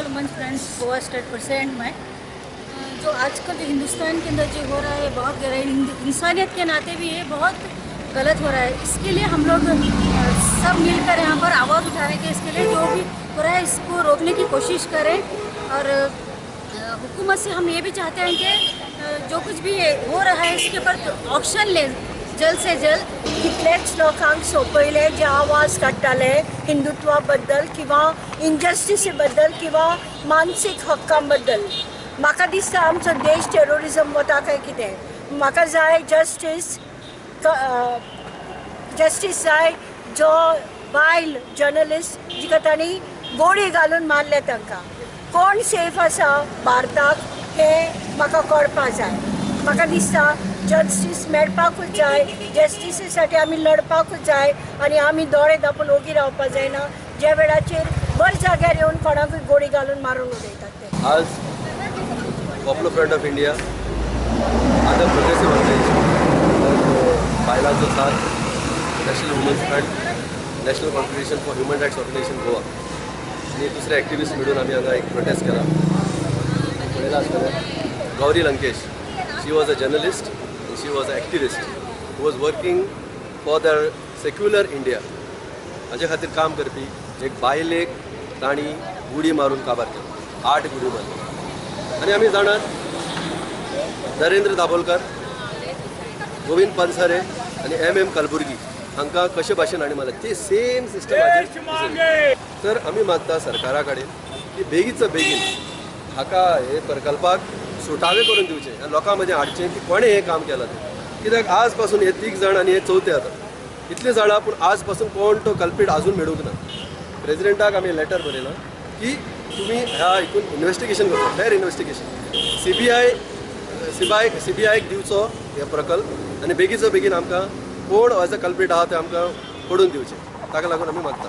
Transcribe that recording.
और मंच friends Goa state president में जो आजकल जो हिंदुस्तान के अंदर जो हो रहा है बहुत गहरा इंसानियत के नाते भी ये बहुत गलत हो रहा है। इसके लिए हम लोग सब मिलकर यहाँ पर आवाज़ उठाने के इसके लिए जो भी हो रहा है इसको रोकने की कोशिश करें। और हुकूमत से हम ये भी चाहते हैं कि जो कुछ भी हो रहा है इसके ऊपर ऑक्शन ले जल्द से जल्द। कितलेच लोकांक सोपयले जे आवाज काडटाले हिंदुत्वा किंवा इनजस्टिसी बद्दल किंवा मानसीक हक्कां बद्दल, म्हाका दिसता आमचो देश टेरोरिजम वता काय कितें। म्हाका जाय जस्टीस जाय जो बायल जर्नलिस्ट जिका तांणी गोळी घालून मारले तांकां कोण सेफ आसा भारताक हें म्हाका कळपाक जाय। म्हाका दिसता जस्टीस मेळपाकूच जाय, जस्टिसी साठी आमी लढपाकूच जाय आनी आमी दोळे धांपून ओगी रावपाक जायना ज्या वेळाचेर बरे जाग्यार येवन कोणाकूय गोळी घालून मारून उडयतात ते। आज popular front of India, other progressive organisation, बायलांचो साथ, national women's front, national confederation for human rights organisation Goa आणि दुसरे एक्टिविस्ट मिळून आम्ही हांगा एक प्रोटेस्ट केला। पळयला आसतलें Gauri Lankesh, she was a journalist, she was a activist who was working for the secular India. हाजे खातीर काम करपी एक बायलेक तांणी गुडी मारून काबार केलो, 8 गुडी मारल्यो। आनी आमी जाणात नरेंद्र दाबोलकर, गोविंद पानसरे आनी MM कलबुर्गी हांकां कशे भाशेन हांणी मारले ते सेम सिस्टम हाजेर। तर आमी मागता सरकारा कडेन की बेगीचो बेगीन हाका हे प्रकल्पाक सुटावे करून दिवचे, लोकां मदें हाडचें की कोणें हें काम केलां तें। कित्याक आज पासून हे 3 जाण आनी हे 4थे आता इतले जाणां, पूण आज पासून कोण तो कल्पीट अजून मेळूंक ना। प्रेसिडेंटाक आमी लेटर बरयलां की तुमी ह्या हितून इन्वेस्टिगेशन करचो, फेर इन्वेस्टिगेशन, CBIक दिवचो हे प्रकल्प आनी बेगीचो बेगीन आमकां कोण एज अ कल्पीट आहा ते आमकां पडून दिवचें। ताका लागून आमी मागता।